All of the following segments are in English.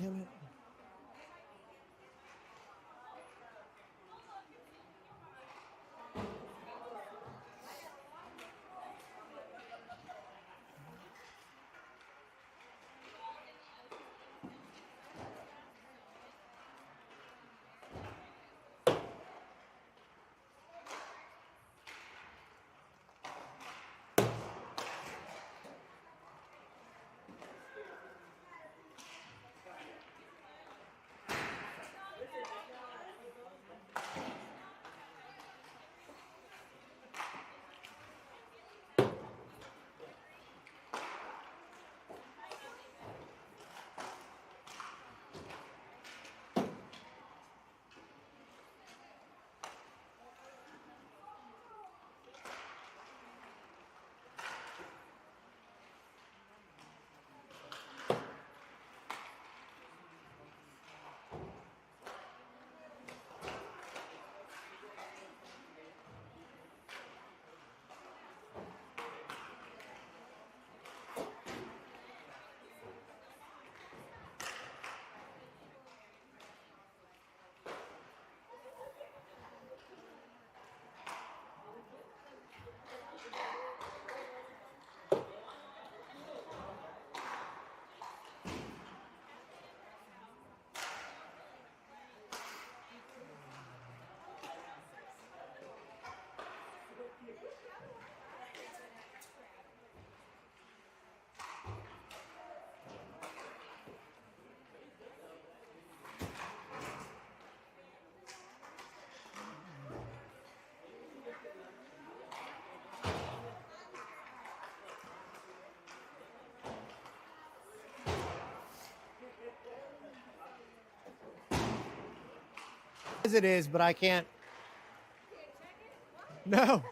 Damn it. As it is, but I can't. No.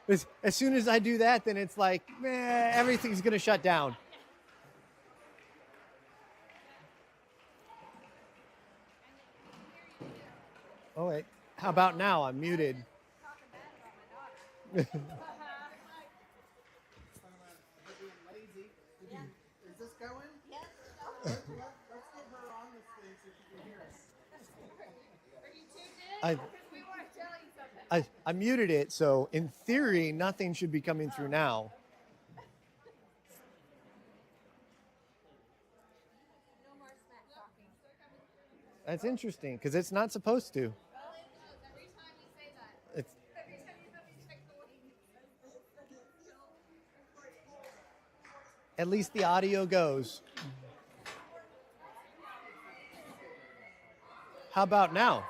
As soon as I do that, then it's like, everything's going to shut down. Oh, wait. How about now? I'm muted. Is this going? Yes. Let's get her on this thing so she can hear us. Are you tuned in? Because we want to tell you something. I muted it, so in theory, nothing should be coming through now. No more smack talking. That's interesting, because it's not supposed to. Well, it does every time you say that. It's, Every time you let me check the wings. at least the audio goes. How about now?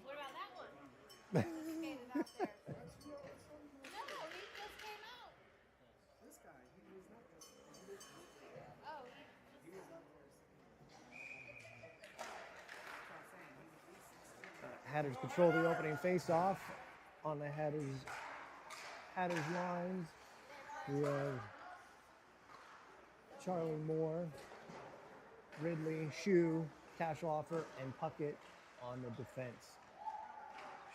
What about that one? Skated out there. No, he just came out. This guy, he was not this. Oh, He was up there. Hatters control the opening face-off on the Hatters lines. We have Charlie Moore, Ridley, Shue, Cash Offer, and Puckett on the defense.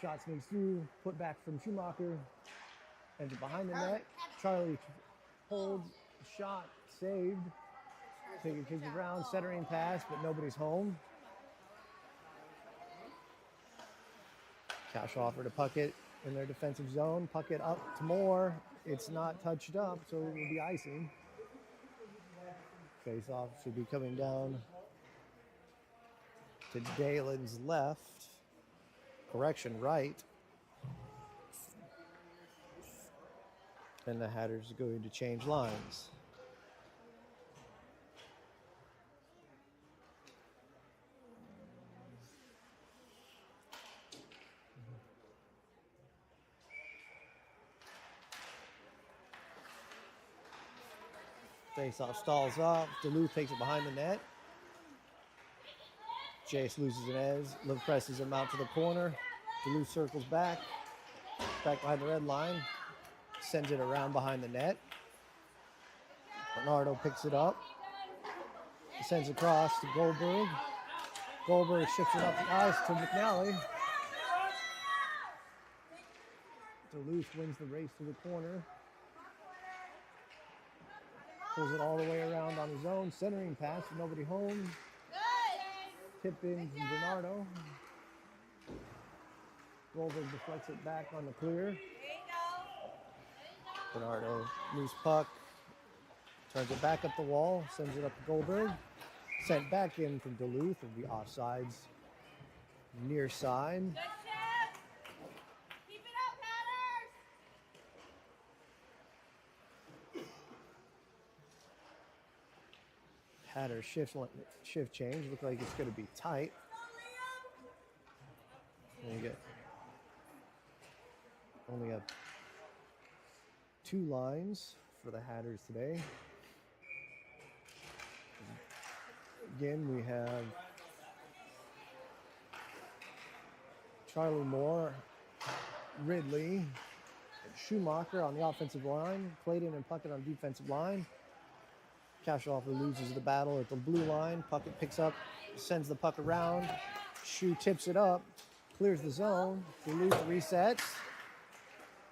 Shot sneaks through, put back from Schumacher, ends it behind the net. Charlie holds, shot, saved. Taking kids around, centering pass, but nobody's home. Cash Offer to Puckett in their defensive zone. Puckett up to Moore. It's not touched up, so it will be icing. Face off should be coming down to Dalen's left. Correction, right. And the Hatters are going to change lines. Face-off stalls up. Duluth takes it behind the net. Jace loses an edge. Liv presses him out to the corner. Duluth circles back back behind the red line, sends it around behind the net. Bernardo picks it up, sends it across to Goldberg. Goldberg shifts it up the ice to McNally. Duluth wins the race to the corner. Pulls it all the way around on his own. Centering pass, nobody home. Tip in from Bernardo. Goldberg deflects it back on the clear. Bernardo loose puck. Turns it back up the wall. Sends it up to Goldberg. Sent back in from Duluth. It'll be offsides. Near side. Keep it up, Hatters shift change. Look like it's going to be tight. And you get only have 2 lines for the Hatters today. Again, we have Charlie Moore, Ridley, Schumacher on the offensive line, Clayton and Puckett on defensive line. Cashofer loses the battle at the blue line. Puckett picks up, sends the puck around. Shu tips it up, clears the zone. Duluth resets,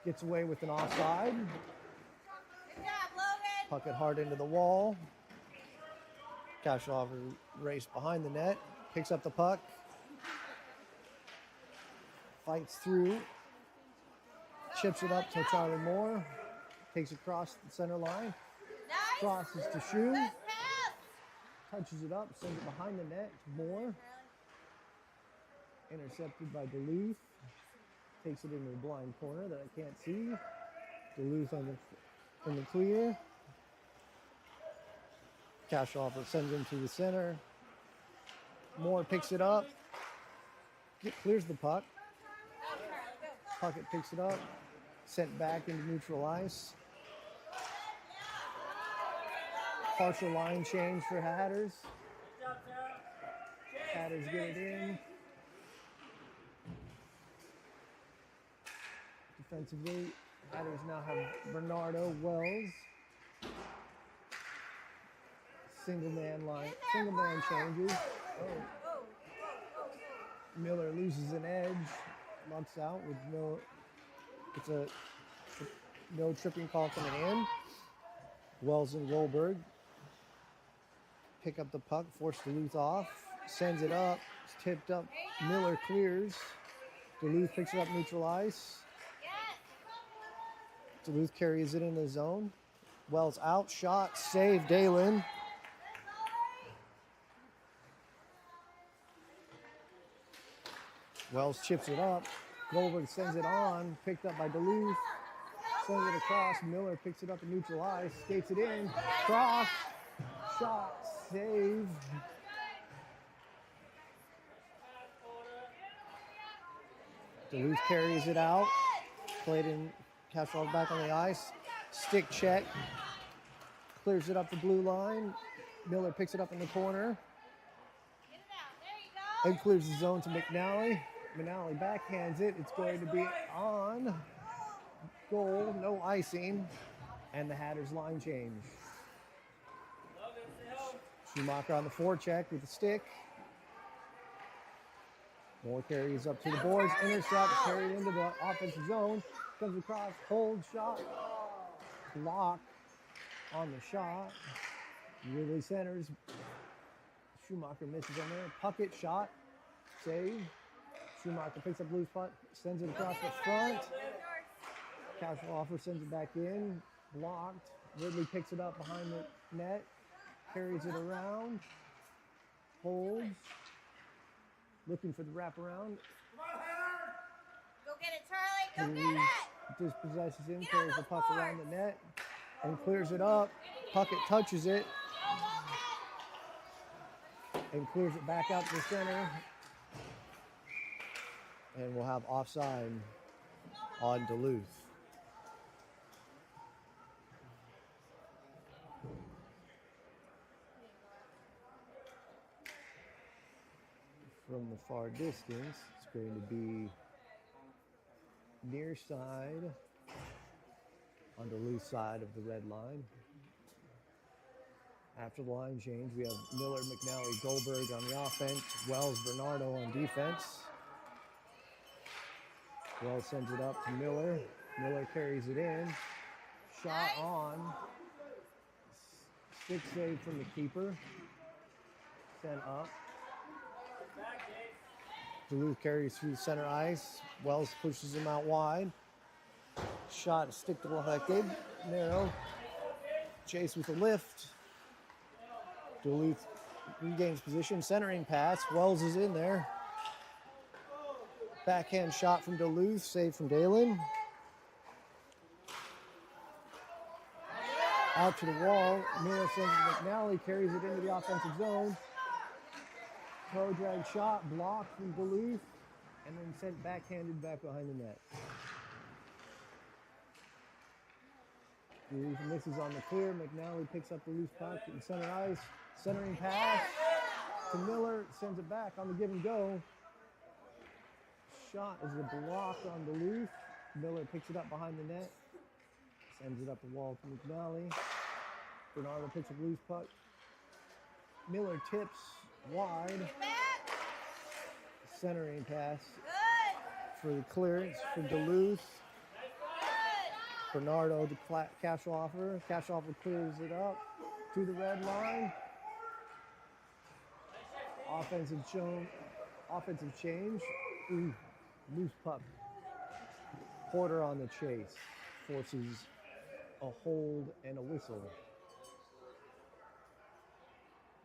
gets away with an offside. Good job, Logan. Puckett hard into the wall. Cashofer race behind the net, picks up the puck, fights through, chips it up to Charlie Moore, takes it across the center line, Nice. crosses to Shu, Good pass. touches it up, sends it behind the net to Moore, intercepted by Duluth, takes it into the blind corner that I can't see. Duluth in the clear. Cashofer sends him to the center. Moore picks it up, clears the puck. Puckett picks it up, sent back into neutral ice. Partial line change for Hatters. Hatters get it in. Defensively, Hatters now have Bernardo, Wells. Single man changes. Oh. Miller loses an edge, knocks out with no tripping call coming in. Wells and Goldberg pick up the puck, force Duluth off, sends it up, it's tipped up. Miller clears. Duluth picks it up neutral ice. Duluth carries it in the zone. Wells out, shot, save, Dalen. Wells chips it up. Goldberg sends it on, picked up by Duluth. Sends it across. Miller picks it up in neutral ice, skates it in. Cross, shot, save. Duluth carries it out. Clayton Caswell back on the ice. Stick check. Clears it up the blue line. Miller picks it up in the corner. Get it out. There you go. And clears the zone to McNally. McNally backhands it. It's going to be on goal, no icing, and the Hatters line change. Schumacher on the forecheck with the stick. Moore carries up to the boards, intercept, carried into the offensive zone, comes across, hold, shot, block on the shot. Ridley centers. Schumacher misses on there. Puckett shot, save. Schumacher picks up loose puck, sends it across the front. Cashofer sends it back in, blocked. Ridley picks it up behind the net, carries it around, holds, looking for the wraparound. Go get it, Charlie. Go get it. Dispossesses him, carries the puck around the net, and clears it up. Puckett touches it, and clears it back out to the center. And we'll have offside on Duluth. From the far distance, it's going to be near side on the loose side of the red line. After the line change, we have Miller, McNally, Goldberg on the offense, Wells, Bernardo on defense. Wells sends it up to Miller. Miller carries it in. Shot on. Stick save from the keeper. Sent up. Duluth carries through center ice. Wells pushes him out wide. Shot stick deflected. Narrow. Chase with a lift. Duluth regains position. Centering pass. Wells is in there. Backhand shot from Duluth. Save from Dalen. Out to the wall. Miller sends McNally. Carries it into the offensive zone. Toe drag shot. Blocked from Duluth. And then sent backhanded back behind the net. Duluth misses on the clear. McNally picks up the loose puck in center ice. Centering pass to Miller. Sends it back on the give and go. Shot is a block on Duluth. Miller picks it up behind the net. Sends it up the wall to McNally. Bernardo picks up loose puck. Miller tips wide. Centering pass for the clearance for Duluth. Bernardo to Cashloffer. Cashloffer clears it up to the red line. Offensive change. Ooh, loose puck. Porter on the chase. Forces a hold and a whistle.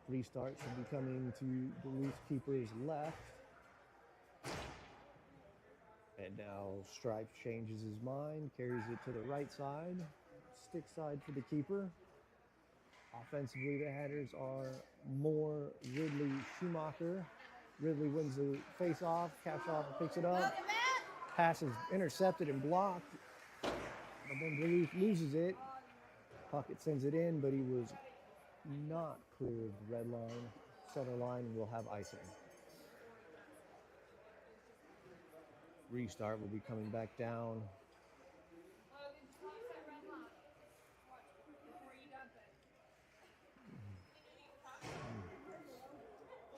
Restart should be coming to Duluth keeper's left. And now Stripes changes his mind, carries it to the right side. Stick side for the keeper. Offensively, the Hatters are more Ridley Schumacher. Ridley wins the face-off. Cashoff picks it up. Pass is intercepted and blocked. But then Duluth loses it. Puckett sends it in, but he was not clear of the red line. Center line will have icing. Restart will be coming back down.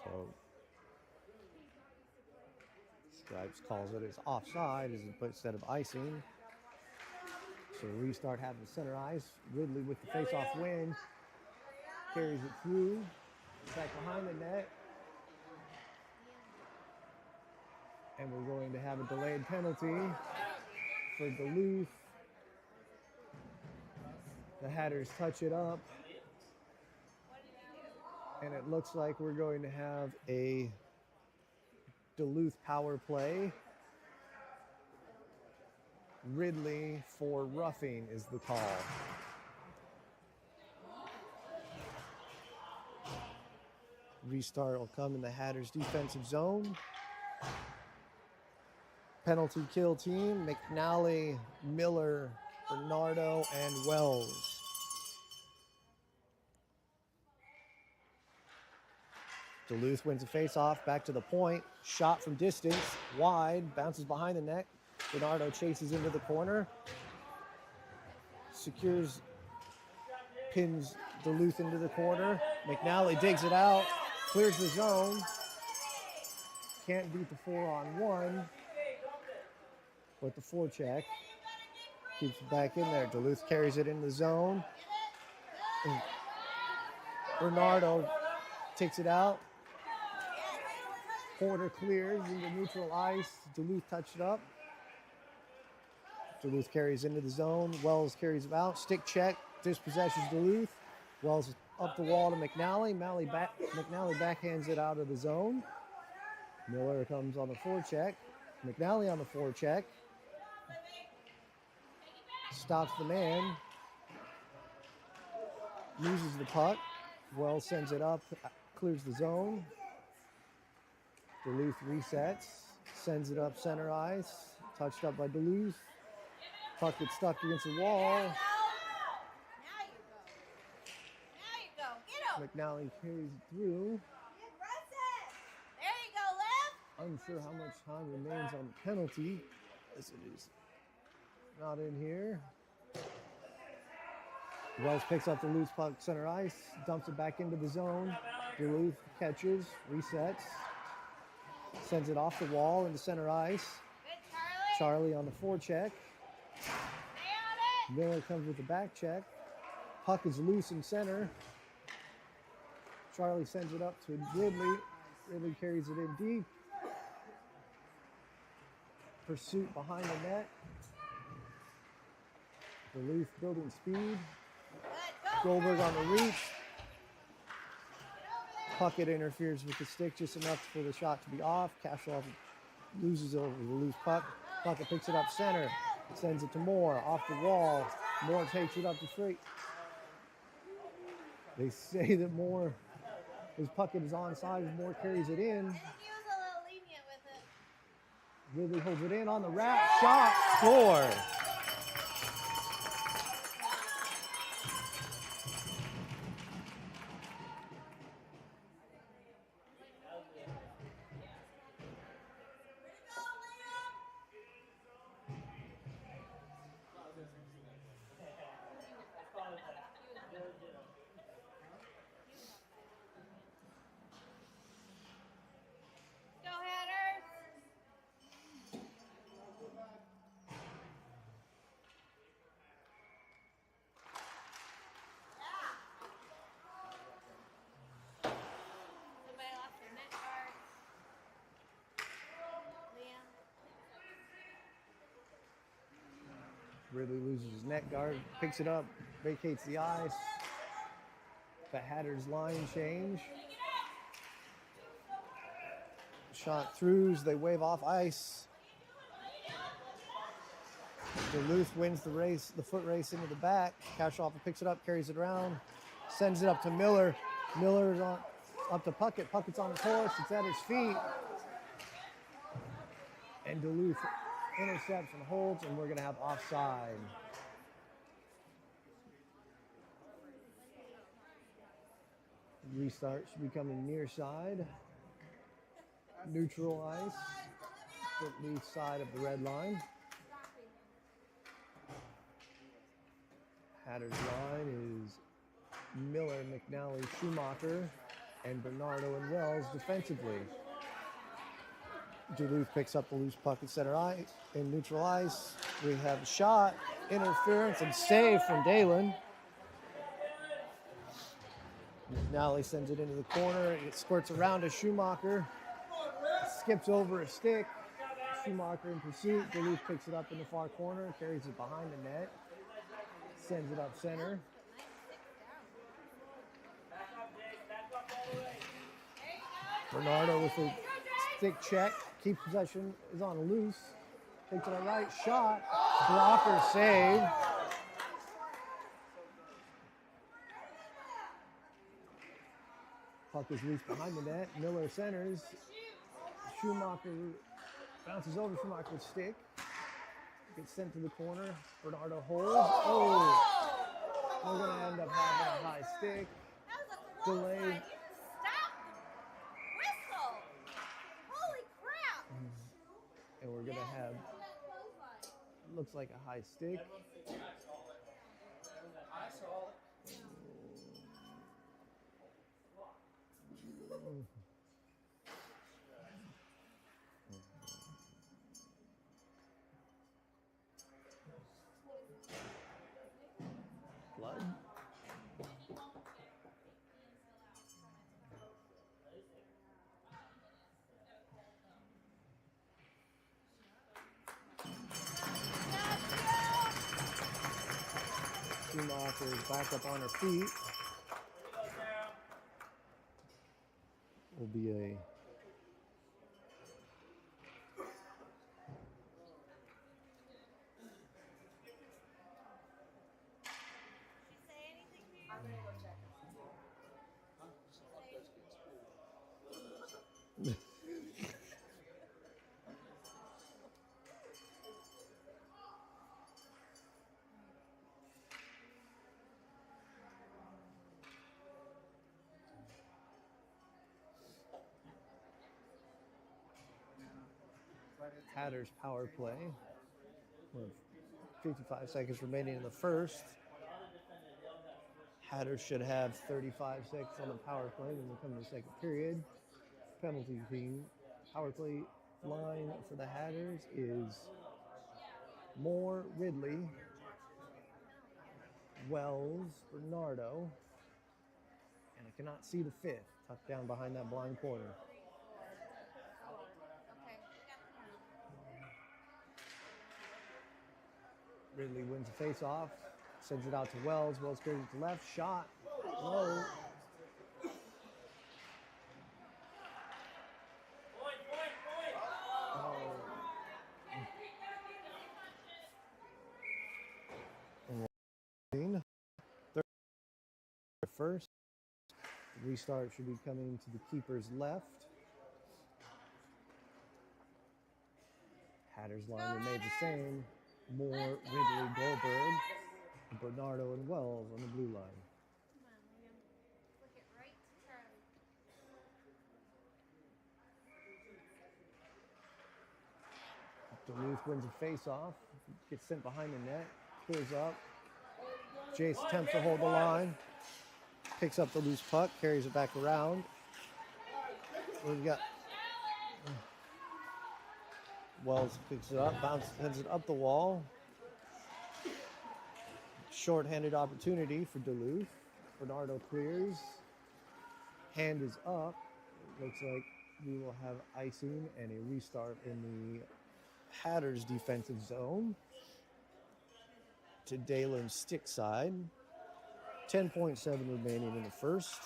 So Stripes calls it as offside instead of icing. So restart having center ice. Ridley with the face-off win. Carries it through. Back behind the net. And we're going to have a delayed penalty for Duluth. The Hatters touch it up. And it looks like we're going to have a Duluth power play. Ridley for roughing is the call. Restart will come in the Hatters defensive zone. Penalty kill team, McNally, Miller, Bernardo, and Wells. Duluth wins a face-off, back to the point. Shot from distance, wide, bounces behind the net. Bernardo chases into the corner. Secures, pins Duluth into the corner. McNally digs it out, clears the zone. Can't beat the 4-on-1. With the forecheck, keeps it back in there. Duluth carries it in the zone. And Bernardo takes it out. Porter clears into neutral ice. Duluth touched it up. Duluth carries into the zone. Wells carries it out. Stick check. Dispossessions Duluth. Wells up the wall to McNally. McNally backhands it out of the zone. Miller comes on the forecheck. McNally on the forecheck. Stops the man. Loses the puck. Wells sends it up. Clears the zone. Duluth resets. Sends it up center ice. Touched up by Duluth. Puck gets stuck against the wall. Now you go. Get him. McNally carries it through. There you go, left. Unsure how much time remains on the penalty. As it is Not in here. Wells picks up the loose puck center ice, dumps it back into the zone. Duluth catches, resets, sends it off the wall into center ice. Good, Charlie. Charlie on the forecheck. Stay on it. Miller comes with the back check. Puck is loose in center. Charlie sends it up to Ridley. Ridley carries it in deep. Pursuit behind the net. Duluth building speed. Good, go. Goldberg on the reach. Puckett interferes with the stick just enough for the shot to be off. Cashoff loses over the loose puck. Puckett picks it up center. Sends it to Moore. Off the wall. Moore takes it up the straight. They say that Moore, his Puckett is onside. Moore carries it in. I think he was a little lenient with it. Ridley holds it in on the wrap. Shot. Score. Go, Hatters. Somebody lost their net card. Liam. Ridley loses his net guard. Picks it up. Vacates the ice. The Hatters line change. Shot throughs. They wave off ice. Duluth wins the race, the foot race into the back. Cashoff picks it up, carries it around, sends it up to Miller. Miller's on up to Puckett. Puckett's on his horse. It's at his feet. And Duluth intercepts and holds, and we're going to have offside. Restart should be coming near side. Neutral ice. Foot lead side of the red line. Hatters line is Miller, McNally, Schumacher, and Bernardo and Wells defensively. Duluth picks up the loose puck at center ice. In neutral ice, we have a shot, interference, and save from Dalen. McNally sends it into the corner. It squirts around to Schumacher. Skips over a stick. Schumacher in pursuit. Duluth picks it up in the far corner, carries it behind the net, sends it up center. Bernardo with a stick check. Keeps possession, is on a loose. Takes it a right shot. Blocker save. Puck is loose behind the net. Miller centers. Schumacher bounces over Schumacher's stick. Gets sent to the corner. Bernardo holds. Oh! We're going to end up having a high stick. That was a close Delay. one. You just stopped the whistle. Holy crap. And we're going to have, That close line. looks like a high stick. Blood. Schumacher is back up on her feet. Will be a Did she say anything to you? I'm gonna go check. Hatters power play with 55 seconds remaining in the first. Hatters should have 35 seconds on the power play when we come to the second period. Penalty team. Power play line for the Hatters is Moore, Ridley, Wells, Bernardo, and I cannot see the fifth, tucked down behind that blind corner. Okay. Ridley wins the face-off, sends it out to Wells. Wells goes to the left, shot, low. Third, first. Restart should be coming to the keeper's left. Hatters line remains the same. Moore, Ridley, Goldberg, Bernardo, and Wells on the blue line. Come on, Liam. Flick it right to Charlie. Duluth wins a face-off, gets sent behind the net, clears up. Jace attempts to hold the line, picks up the loose puck, carries it back around. We've got Wells picks it up, sends it up the wall. Short-handed opportunity for Duluth. Bernardo clears. Hand is up. Looks like we will have icing and a restart in the Hatters defensive zone. To Dalen's stick side. 10.7 remaining in the first.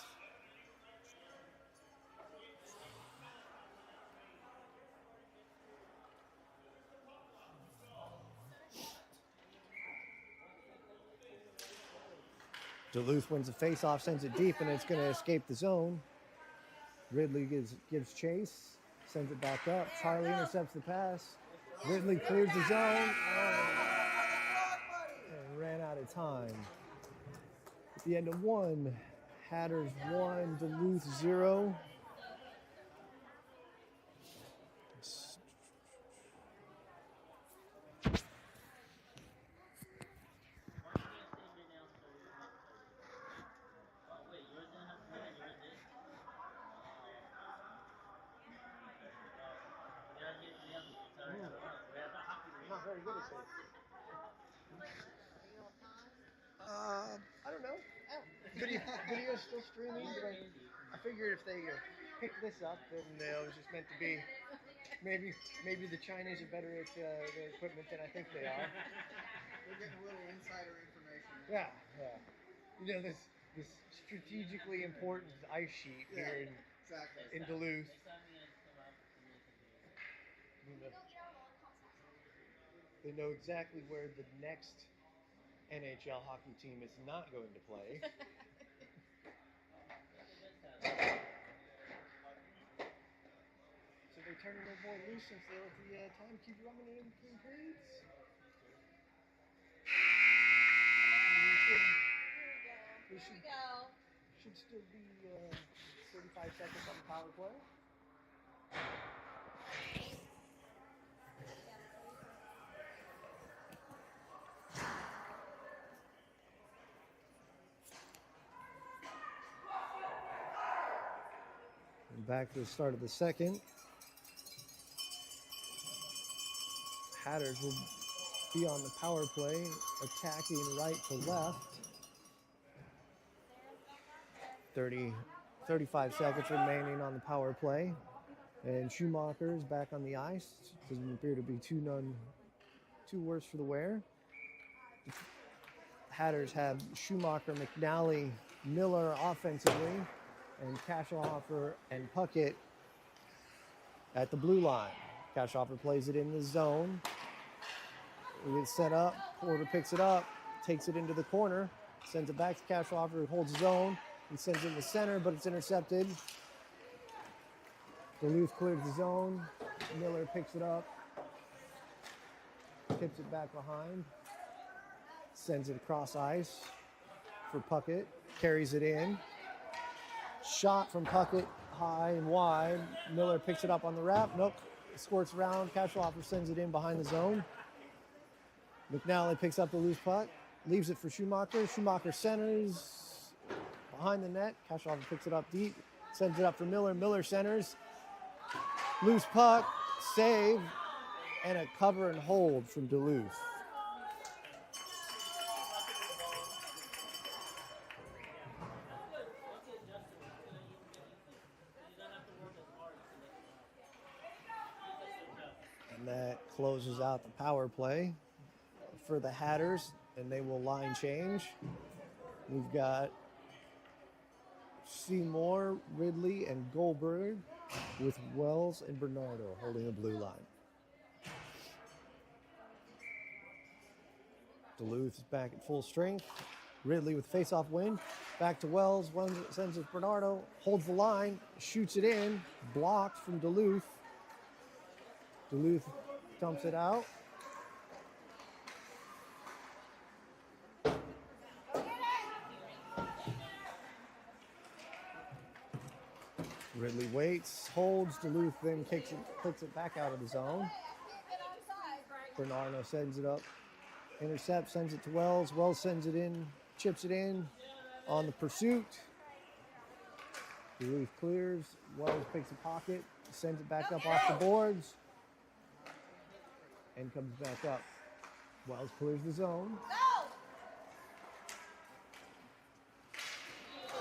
Duluth wins the face-off, sends it deep, and it's going to escape the zone. Ridley gives chase, sends it back up. Charlie intercepts the pass. Ridley clears the zone and ran out of time. At the end of one, Hatters 1, Duluth 0. Not very good at it. I don't know. Oh. Video's still streaming, but I figured if they pick this up, then it was just meant to be. Maybe the Chinese are better at their equipment than I think they are. We're getting a little insider information. Yeah. You know this strategically important ice sheet here in Duluth. They know exactly where the next NHL hockey team is not going to play. So they're turning their boy loose since they let the time keep running in between periods. Here we go. Should still be 35 seconds on the power play. Back to the start of the second. Hatters will be on the power play, attacking right to left. 35 seconds remaining on the power play. And Schumacher is back on the ice. Doesn't appear to be too worse for the wear. Hatters have Schumacher, McNally, Miller offensively, and Cashoffer and Puckett at the blue line. Cashoffer plays it in the zone. It gets set up. Porter picks it up, takes it into the corner, sends it back to Cashoffer, who holds his own, and sends it in the center, but it's intercepted. Duluth clears the zone. Miller picks it up, tips it back behind, sends it across ice for Puckett, carries it in. Shot from Puckett, high and wide. Miller picks it up on the wrap. Nope. Squirts around. Cashoffer sends it in behind the zone. McNally picks up the loose puck, leaves it for Schumacher. Schumacher centers behind the net. Kashoff picks it up deep, sends it up for Miller. Miller centers. Loose puck, save, and a cover and hold from Duluth. And that closes out the power play for the Hatters, and they will line change. We've got Seymour, Ridley, and Goldberg with Wells and Bernardo holding the blue line. Duluth is back at full strength. Ridley with face-off win. Back to Wells. Wells sends it to Bernardo. Holds the line. Shoots it in. Blocked from Duluth. Duluth dumps it out. Ridley waits, holds. Duluth then kicks it back out of the zone. Bernardo sends it up. Intercepts, sends it to Wells. Wells sends it in, chips it in on the pursuit. Duluth clears. Wells picks a pocket, sends it back up off the boards, and comes back up. Wells clears the zone.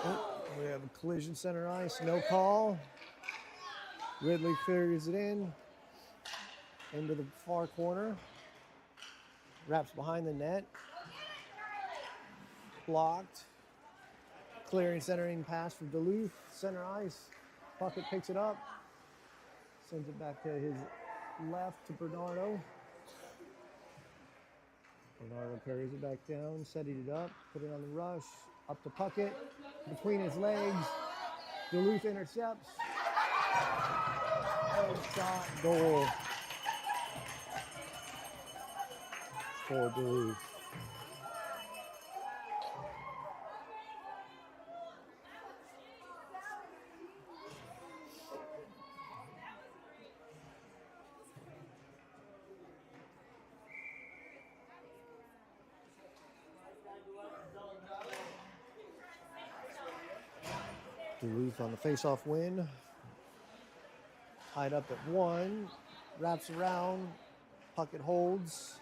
Oh, we have a collision center ice, no call. Ridley clears it in into the far corner. Wraps behind the net. Blocked. Clearing centering pass for Duluth. Center ice. Puckett picks it up. Sends it back to his left to Bernardo. Bernardo carries it back down, setting it up, put it on the rush. Up to Puckett. Between his legs. Duluth intercepts. And shot goal for Duluth. Duluth on the face-off win. Tied up at 1. Wraps around. Puckett holds.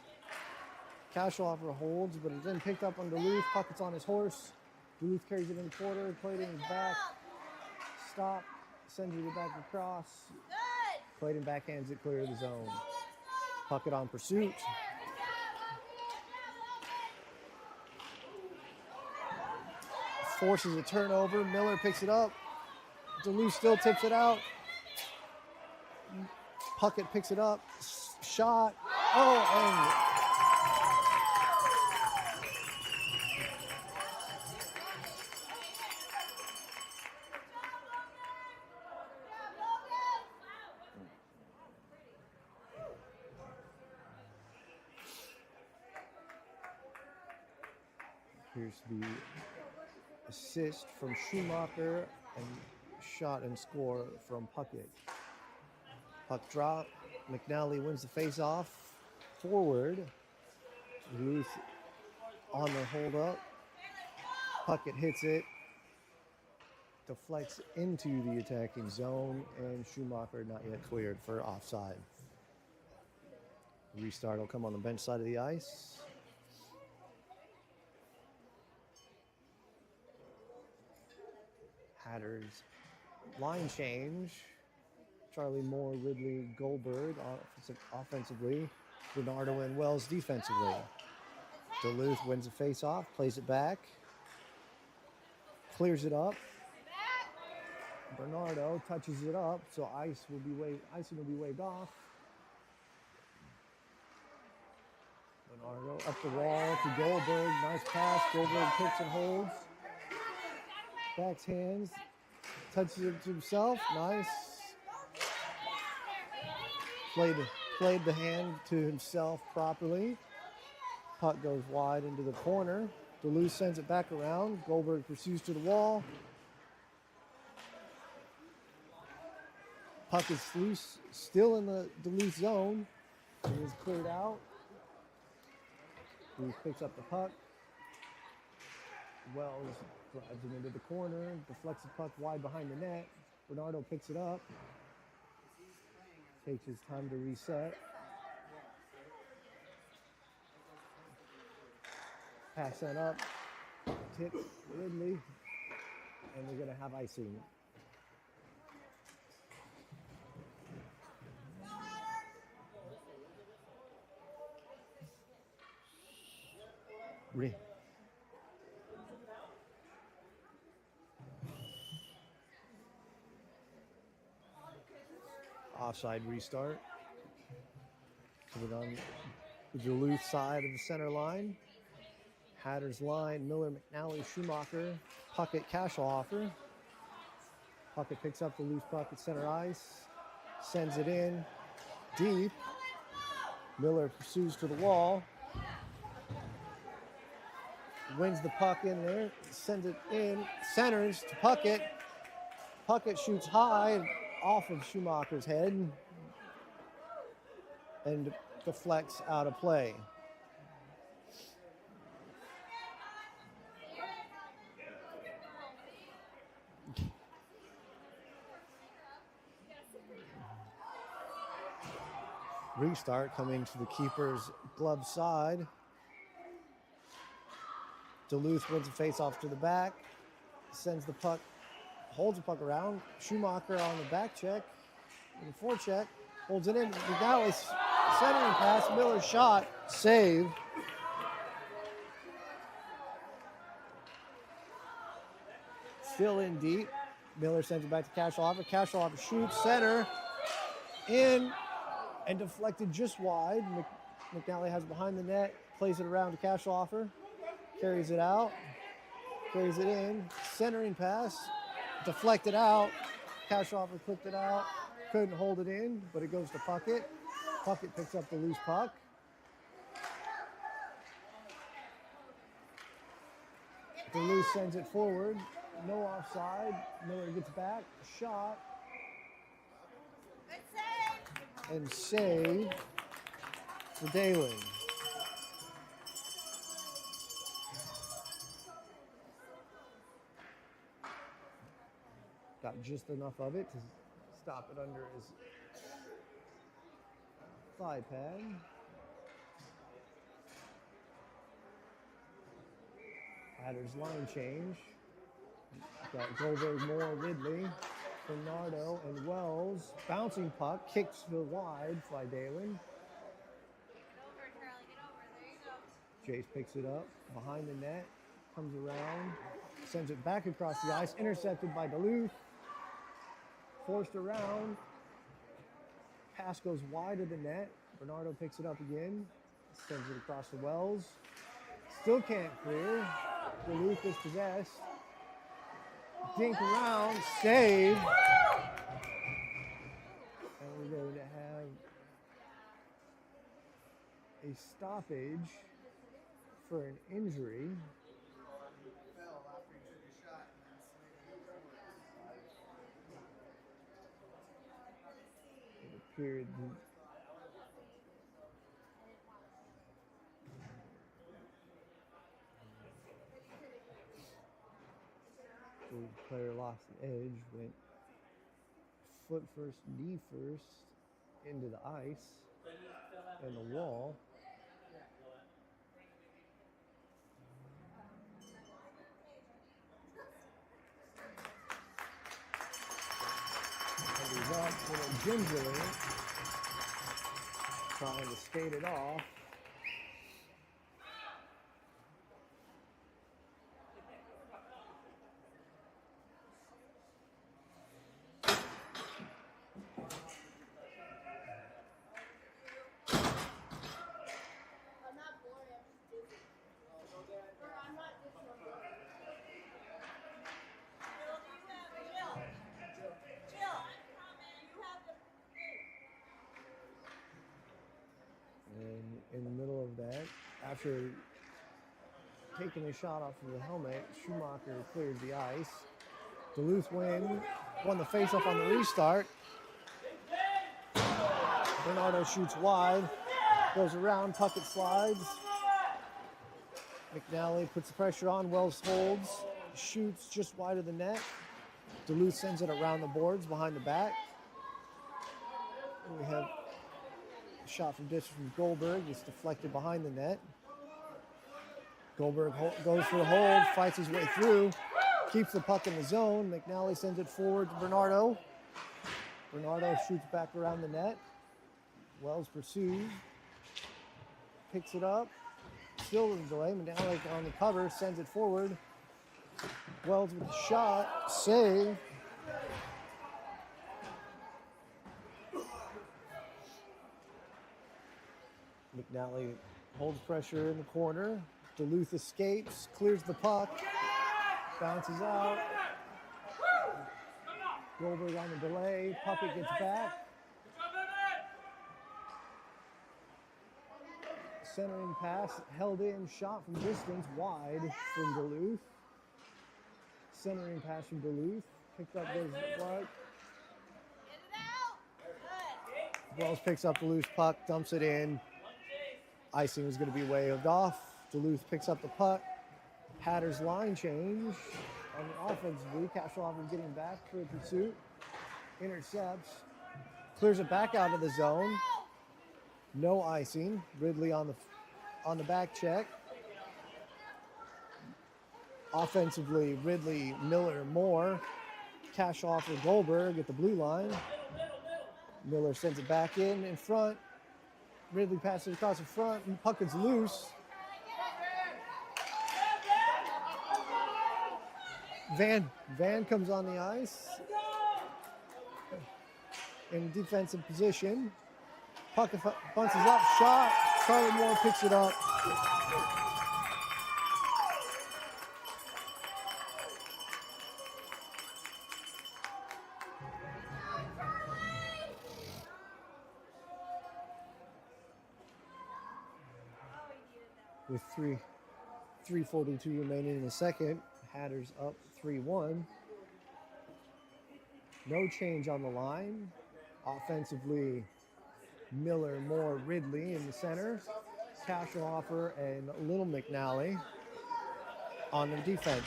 Kashoff holds, but it's then picked up on Duluth. Puckett's on his horse. Duluth carries it in the quarter. Clayton is back. Stop. Sends it back across. Clayton backhands it clear of the zone. Puckett on pursuit. Forces a turnover. Miller picks it up. Duluth still tips it out. Puckett picks it up. Shot. Oh, and here's the assist from Schumacher and shot and score from Puckett. Puck drop. McNally wins the face-off. Forward. Duluth on the hold-up. Puckett hits it. Deflects into the attacking zone, and Schumacher not yet cleared for offside. Restart will come on the bench side of the ice. Hatters line change. Charlie Moore, Ridley, Goldberg offensively. Bernardo and Wells defensively. Duluth wins the face-off, plays it back. Clears it up. Bernardo touches it up, so icing will be waved off. Bernardo up the wall to Goldberg. Nice pass. Goldberg picks and holds. Backs hands. Touches it to himself. Nice. Played the hand to himself properly. Puck goes wide into the corner. Duluth sends it back around. Goldberg pursues to the wall. Puck is loose, still in the Duluth zone. It is cleared out. Duluth picks up the puck. Wells drives it into the corner, deflects the puck wide behind the net. Bernardo picks it up, takes his time to reset. Pass that up, tips Ridley, and we're going to have icing. Offside restart. Put it on the Duluth side of the center line. Hatters line, Miller, McNally, Schumacher, Puckett, Cashelhofer. Puckett picks up the loose puck at center ice, sends it in deep. Miller pursues to the wall, wins the puck in there, sends it in, centers to Puckett. Puckett shoots high off of Schumacher's head and deflects out of play. Restart coming to the keeper's glove side. Duluth wins a face-off to the back, sends the puck, holds the puck around. Schumacher on the back check, and the forecheck, holds it in. McNally centering pass, Miller shot, save. Still in deep. Miller sends it back to Cashelhofer. Cashelhofer shoots, center, in, and deflected just wide. McNally has it behind the net, plays it around to Cashelhofer, carries it out, carries it in, centering pass, deflected out. Cashelhofer clipped it out, couldn't hold it in, but it goes to Puckett. Puckett picks up the loose puck. Duluth sends it forward, no offside. Miller gets back, shot, and save for Dalen. Got just enough of it to stop it under his thigh pad. Hatters line change. Got Goldberg, Moore, Ridley, Bernardo, and Wells. Bouncing puck, kicks to wide by Dalen. Get over, Charlie. Get over. There you go. Jace picks it up behind the net, comes around, sends it back across the ice, intercepted by Duluth. Forced around. Pass goes wide of the net. Bernardo picks it up again, sends it across the Wells. Still can't clear. Duluth is possessed. Dink around, save. And we're going to have a stoppage for an injury. It appeared the player lost an edge, went foot first, knee first into the ice and the wall. And he's up with a gingerly, trying to skate it off. In the middle of that, after taking a shot off of the helmet, Schumacher cleared the ice. Duluth won the face-off on the restart. Bernardo shoots wide, goes around, Puckett slides, McNally puts the pressure on. Wells holds, shoots just wide of the net. Duluth sends it around the boards behind the back. And we have a shot from distance from Goldberg. It's deflected behind the net. Goldberg goes for the hold, fights his way through, keeps the puck in the zone. McNally sends it forward to Bernardo. Bernardo shoots back around the net. Wells pursues, picks it up, still in delay. McNally on the cover, sends it forward. Wells with the shot, save. McNally holds pressure in the corner. Duluth escapes, clears the puck, bounces out. Goldberg on the delay, Puckett gets back. Centering pass, held in, shot from distance, wide from Duluth. Centering pass from Duluth, picked up, goes right. Wells picks up the loose puck, dumps it in. Icing was going to be waved off. Duluth picks up the puck. Hatters line change on the offensively. Kashlov is getting back for a pursuit. Intercepts. Clears it back out of the zone. No icing. Ridley on the back check. Offensively, Ridley, Miller, Moore. Kashlov for Goldberg at the blue line. Miller sends it back in front. Ridley passes across the front, and puck is loose. Van comes on the ice in defensive position. Puck bounces up, shot. Charlie Moore picks it up. With 3:42 remaining in the second, Hatters up 3-1. No change on the line. Offensively, Miller, Moore, Ridley in the center. Kashlhofer and Little McNally on the defense.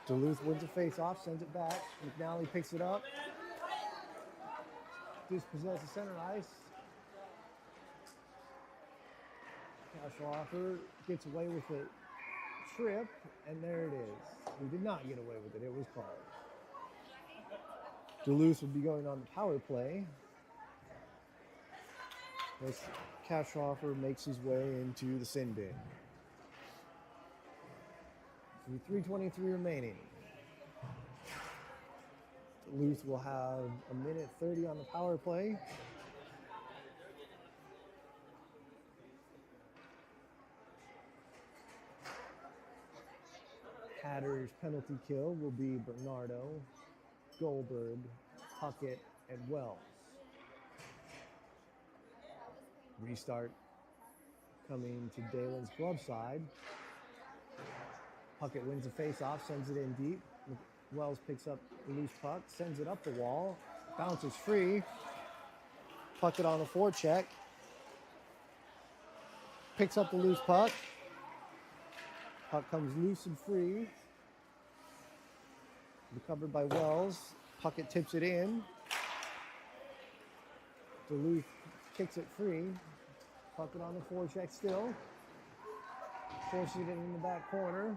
Duluth wins a face-off, sends it back. McNally picks it up. Dispossesses center ice. Kashlhofer gets away with a trip, and there it is. He did not get away with it. It was called. Duluth would be going on the power play. As Kashlhofer makes his way into the sin bin. With 3:23 remaining. Duluth will have a minute 30 on the power play. Hatters penalty kill will be Bernardo, Goldberg, Puckett, and Wells. Restart coming to Dalen's glove side. Puckett wins the face-off, sends it in deep. Wells picks up the loose puck, sends it up the wall, bounces free. Puckett on the forecheck. Picks up the loose puck. Puck comes loose and free. Recovered by Wells. Puckett tips it in. Duluth kicks it free. Puckett on the forecheck still. Forces it in the back corner.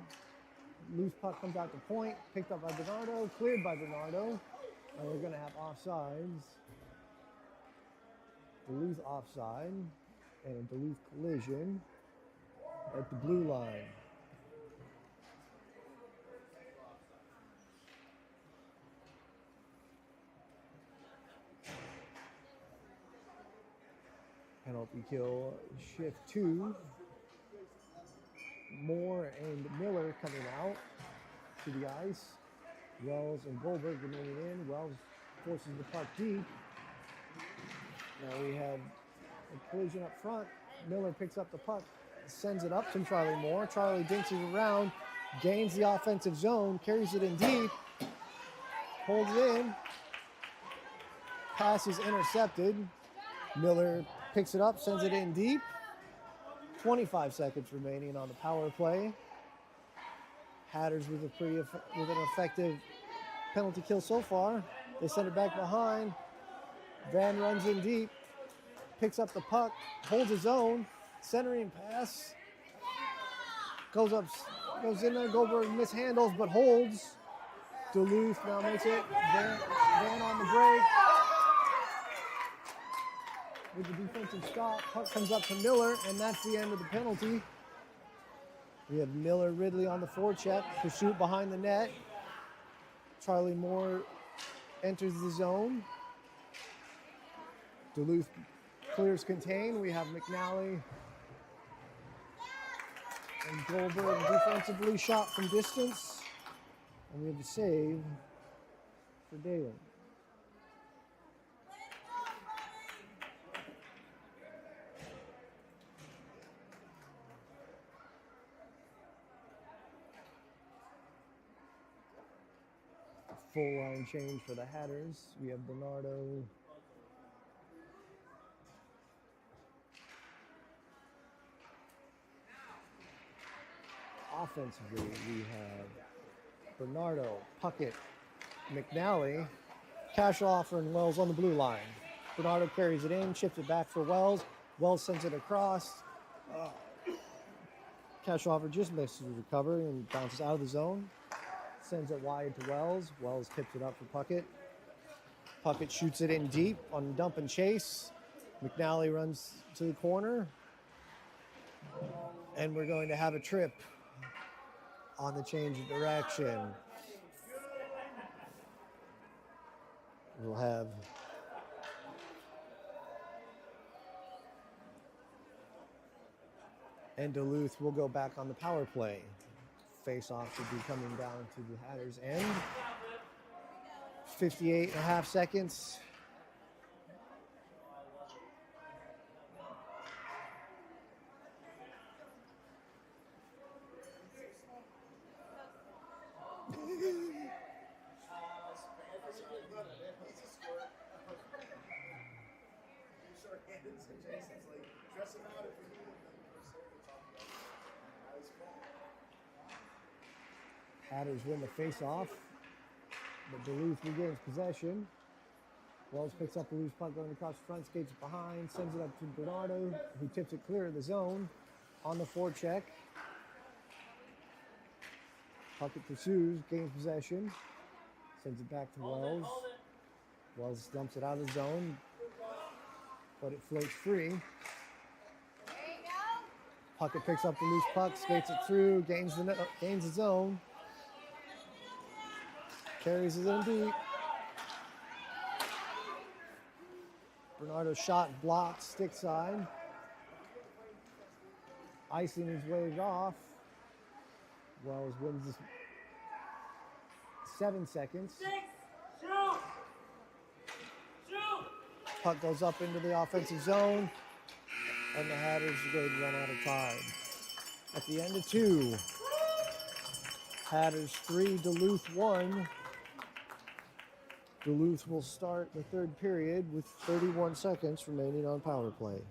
Loose puck comes out to point. Picked up by Bernardo. Cleared by Bernardo. And we're going to have offsides. Duluth offside. And a Duluth collision at the blue line. Penalty kill, shift 2. Moore and Miller coming out to the ice. Wells and Goldberg remaining in. Wells forces the puck deep. Now we have a collision up front. Miller picks up the puck, sends it up to Charlie Moore. Charlie dinks it around, gains the offensive zone, carries it in deep, holds it in. Pass is intercepted. Miller picks it up, sends it in deep. 25 seconds remaining on the power play. Hatters with an effective penalty kill so far. They send it back behind. Van runs in deep, picks up the puck, holds his own, centering pass. Goes in there. Goldberg mishandles but holds. Duluth now makes it. Van on the break. With the defensive stop, puck comes up to Miller, and that's the end of the penalty. We have Miller Ridley on the forecheck, pursuit behind the net. Charlie Moore enters the zone. Duluth clears contain. We have McNally and Goldberg defensively shot from distance. And we have a save for Dalen. Full line change for the Hatters. We have Bernardo. Offensively, we have Bernardo, Puckett, McNally, Cashoffer, and Wells on the blue line. Bernardo carries it in, shifts it back for Wells. Wells sends it across. Cashoffer just misses the recovery and bounces out of the zone. Sends it wide to Wells. Wells tips it up for Puckett. Puckett shoots it in deep on dump and chase. McNally runs to the corner. And we're going to have a trip on the change of direction. We'll have and Duluth will go back on the power play. Face-off should be coming down to the Hatters' end. 58.5 seconds. Hatters win the face-off, but Duluth regains possession. Wells picks up the loose puck going across the front, skates it behind, sends it up to Bernardo, who tips it clear of the zone on the forecheck. Puckett pursues, gains possession, sends it back to Wells. Wells dumps it out of the zone, but it floats free. Puckett picks up the loose puck, skates it through, gains the zone. Carries it in deep. Bernardo shot blocked, stick side. Icing his way off. Wells wins this 7 seconds. Puck goes up into the offensive zone, and the Hatters are going to run out of time. At the end of 2, Hatters 3, Duluth 1. Duluth will start the third period with 31 seconds remaining on power play.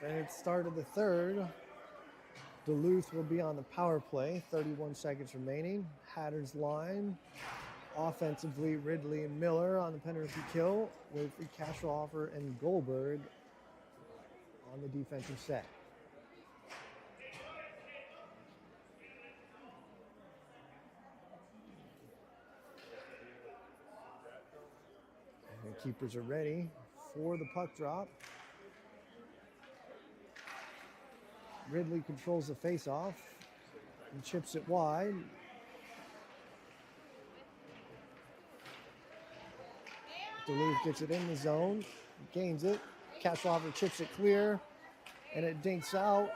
And it started the third. Duluth will be on the power play. 31 seconds remaining. Hatters line. Offensively, Ridley and Miller on the penalty kill with Kashloffer and Goldberg on the defensive set. And the keepers are ready for the puck drop. Ridley controls the face-off and chips it wide. Duluth gets it in the zone, gains it. Kashloffer chips it clear, and it dinks out,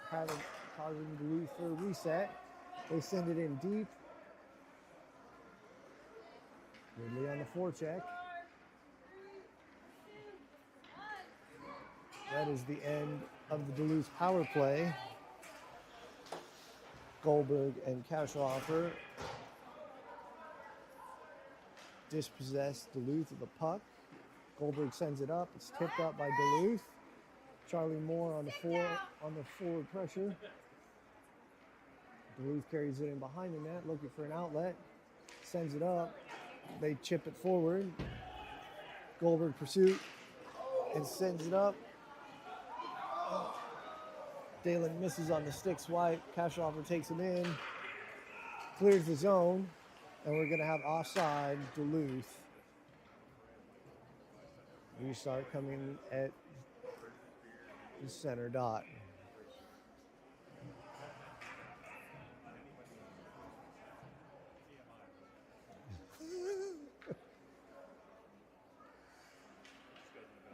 causing Duluth for a reset. They send it in deep. Ridley on the forecheck. That is the end of the Duluth power play. Goldberg and Kashloffer dispossess Duluth of the puck. Goldberg sends it up. It's tipped up by Duluth. Charlie Moore on the forward pressure. Duluth carries it in behind the net, looking for an outlet. Sends it up. They chip it forward. Goldberg pursuit and sends it up. Dalen misses on the stick swipe. Kashloffer takes it in, clears the zone, and we're going to have offside Duluth. Restart coming at the center dot.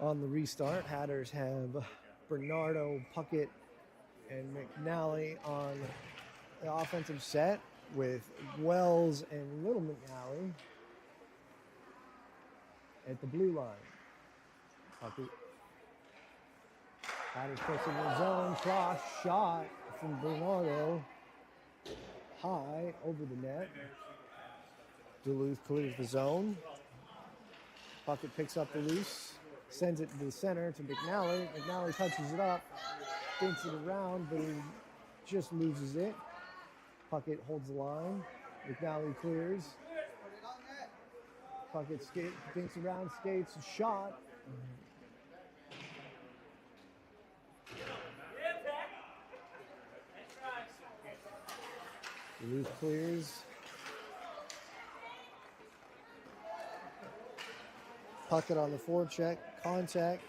On the restart, Hatters have Bernardo, Puckett, and McNally on the offensive set with Wells and Little McNally at the blue line. Puckett. Hatters pressing the zone. Cross shot from Bernardo. High over the net. Duluth clears the zone. Puckett picks up the loose. Sends it to the center to McNally. McNally touches it up. Thinks it around, but he just loses it. Puckett holds the line. McNally clears. Puckett thinks around, skates, shot. Duluth clears. Puckett on the forecheck, contact.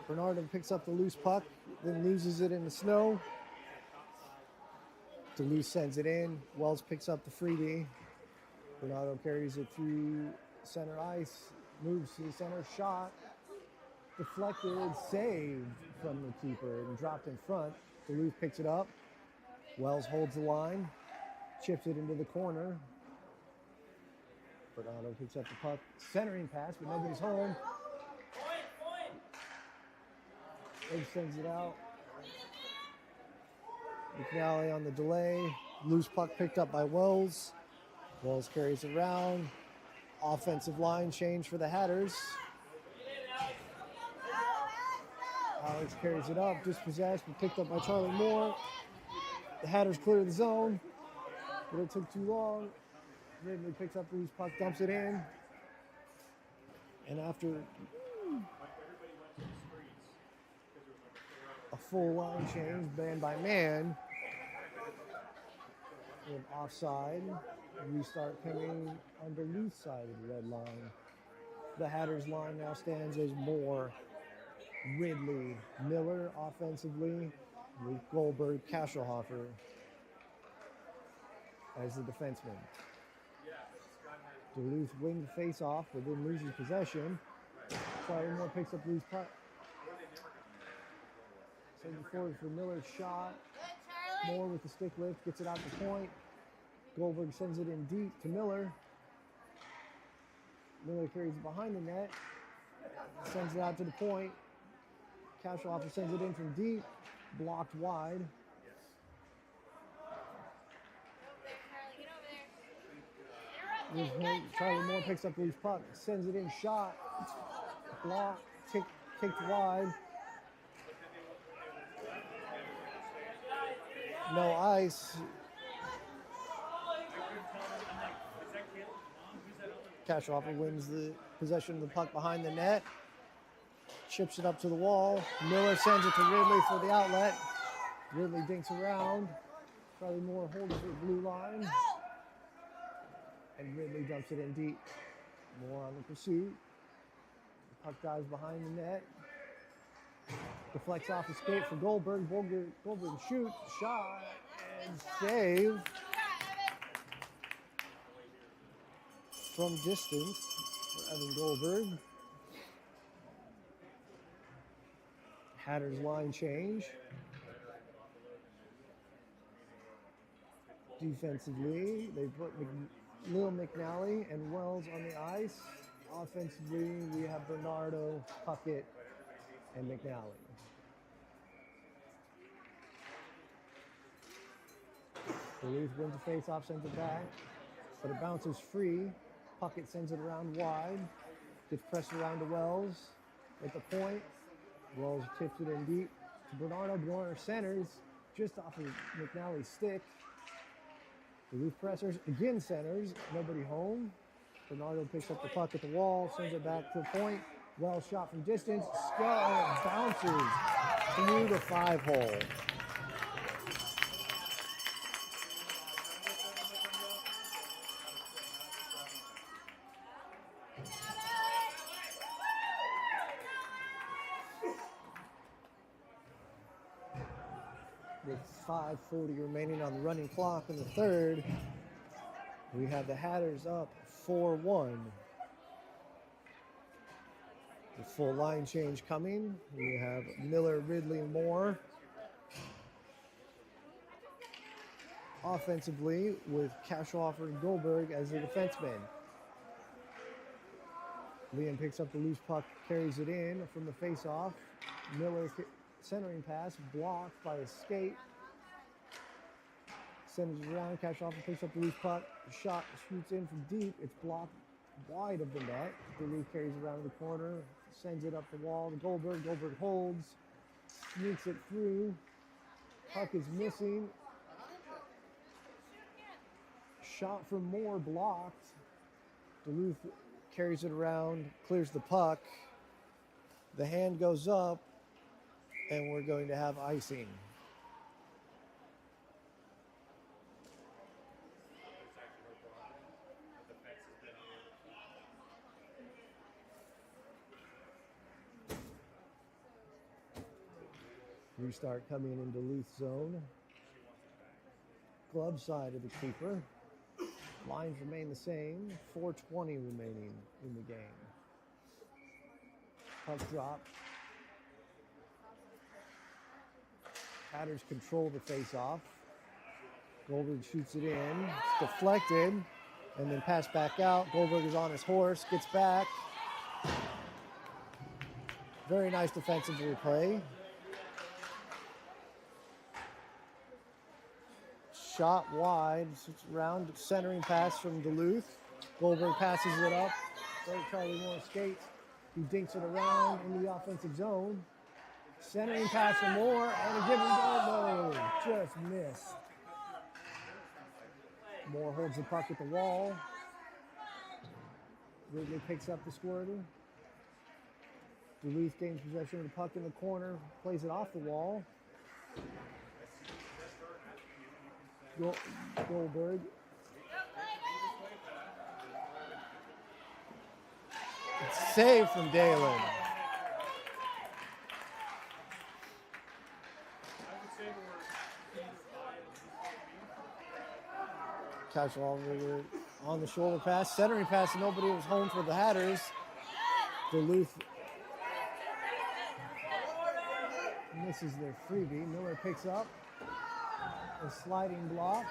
Bernardo picks up the loose puck, then loses it in the snow. Duluth sends it in. Wells picks up the freebie. Bernardo carries it through center ice, moves to the center, shot. Deflected, saved from the keeper and dropped in front. Duluth picks it up. Wells holds the line, chips it into the corner. Bernardo picks up the puck, centering pass, but nobody's home. Egg sends it out. McNally on the delay. Loose puck picked up by Wells. Wells carries it around. Offensive line change for the Hatters. Alex carries it up, dispossessed, but picked up by Charlie Moore. The Hatters clear the zone, but it took too long. Ridley picks up the loose puck, dumps it in. And after a full line change, man by man, with offside, restart coming on the Duluth side of the red line. The Hatters line now stands as Moore, Ridley, Miller offensively, with Goldberg, Kashloffer as the defenseman. Duluth wins the face-off, but then loses possession. Charlie Moore picks up loose puck. Sends it forward for Miller's shot. Moore with the stick lift, gets it out to point. Goldberg sends it in deep to Miller. Miller carries it behind the net. Sends it out to the point. Kashloffer sends it in from deep. Blocked wide. Charlie Moore picks up the loose puck, sends it in, shot, block, kicked wide. no ice. Cashoff wins the possession of the puck behind the net. Chips it up to the wall. Miller sends it to Ridley for the outlet. Ridley dinks around. Probably more holds the blue line. And Ridley dumps it in deep. More on the pursuit. The puck dives behind the net. Deflects off the skate for Goldberg. Goldberg shoots, shot, and save from distance for Evan Goldberg. Hatters line change. Defensively, they put Lil McNally and Wells on the ice. Offensively, we have Bernardo, Puckett, and McNally. Duluth wins the face-off, sends it back, but it bounces free. Puckett sends it around wide, gets pressed around to Wells at the point. Wells tips it in deep to Bernardo. Bernardo centers just off of McNally's stick. Duluth pressers again centers, nobody home. Bernardo picks up the puck at the wall, sends it back to the point. Wells shot from distance, bounces through the 5-hole. With 5:40 remaining on the running clock in the third, we have the Hatters up 4-1. The full line change coming. We have Miller, Ridley, Moore. Offensively, with Cashoff and Goldberg as the defensemen. Liam picks up the loose puck, carries it in from the face-off. Miller centering pass, blocked by a skate. Sends it around, Cashoff picks up the loose puck. Shot shoots in from deep. It's blocked wide of the net. Duluth carries it around the corner, sends it up the wall to Goldberg. Goldberg holds, sneaks it through. Puck is missing. Shot from Moore blocked. Duluth carries it around, clears the puck. The hand goes up, and we're going to have icing. Restart coming in Duluth zone. Glove side of the keeper. Lines remain the same. 4:20 remaining in the game. Puck drop. Hatters control the face-off. Goldberg shoots it in. It's deflected. And then passed back out. Goldberg is on his horse. Gets back. Very nice defensive replay. Shot wide, round centering pass from Duluth. Goldberg passes it up. Charlie Moore skates. He dinks it around in the offensive zone. Centering pass from Moore and a give and go. No, just missed. Moore holds the puck at the wall. Ridley picks up the squirter. Duluth gains possession of the puck in the corner, plays it off the wall. Goldberg. It's saved from Dalen. Cashoff on the shoulder pass, centering pass, and nobody was home for the Hatters. Duluth misses their freebie. Miller picks up a sliding block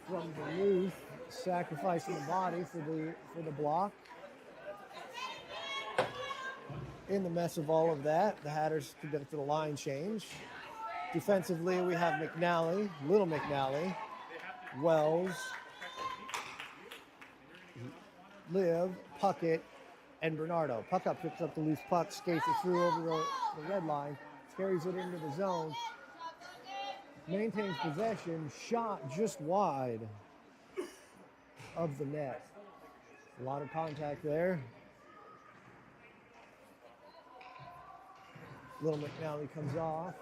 from Duluth, sacrificing the body for the block. In the mess of all of that, the Hatters conducted a line change. Defensively, we have McNally, Little McNally, Wells, Liv, Puckett, and Bernardo. Puckett picks up the loose puck, skates it through over the red line, carries it into the zone. maintains possession, shot just wide of the net. A lot of contact there. Little McNally comes off.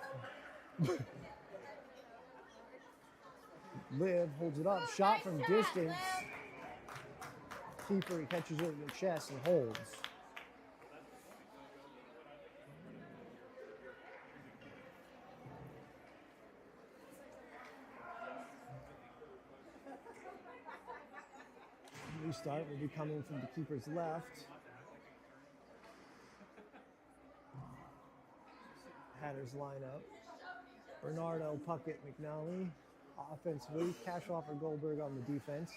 Liv holds it up, shot from distance. Keeper, he catches it in the chest and holds. Restart will be coming from the keeper's left. Hatters line up. Bernardo, Puckett, McNally. Offensively, Cashoffer, Goldberg on the defense.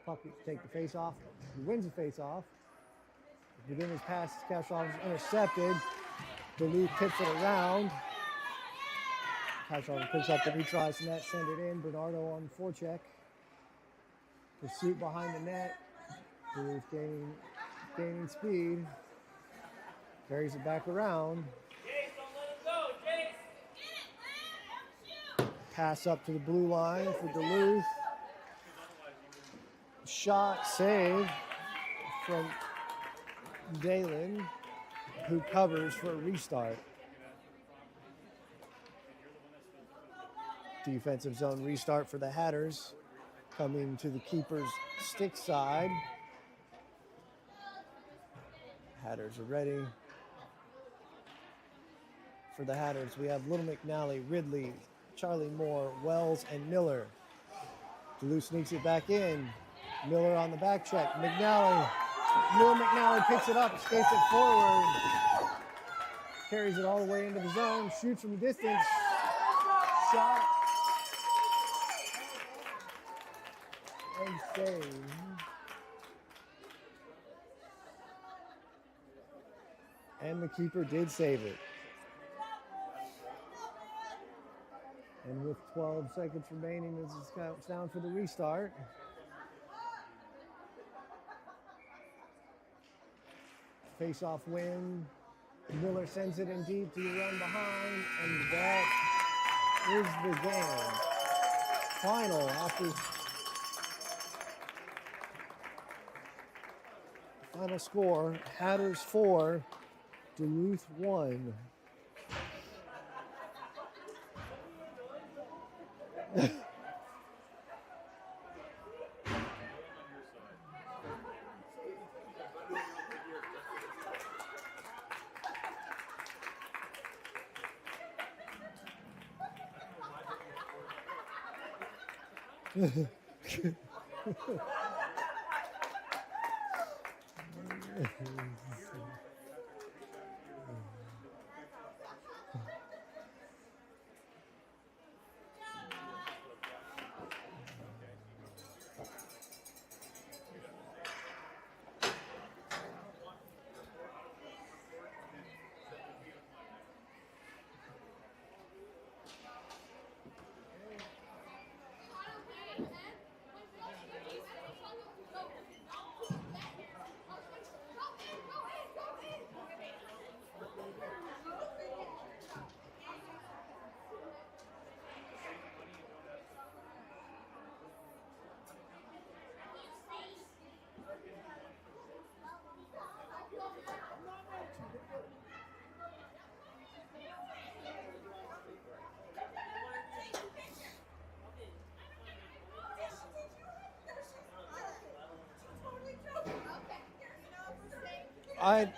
Puckett take the face off. He wins the face off. Within his pass, Cashoffer is intercepted. Duluth tips it around. Cashoffer picks up the retries the net, send it in. Bernardo on the forecheck. Pursuit behind the net. Duluth gaining speed. Carries it back around. Pass up to the blue line for Duluth. Shot save from Dalen, who covers for a restart. Defensive zone restart for the Hatters. Coming to the keeper's stick side. Hatters are ready. For the Hatters, we have Little McNally, Ridley, Charlie Moore, Wells, and Miller. Duluth sneaks it back in. Miller on the back check. McNally. Little McNally picks it up, skates it forward. Carries it all the way into the zone. Shoots from distance. Shot. And save. And the keeper did save it. And with 12 seconds remaining, as it counts down for the restart. Face-off win. Miller sends it in deep to the run behind, and that is the game. Final after final score: Hatters 4, Duluth 1.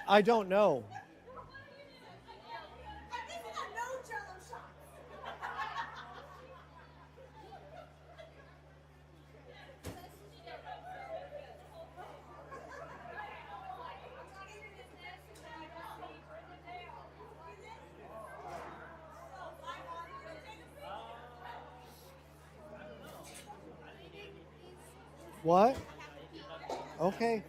I don't know. What? Okay.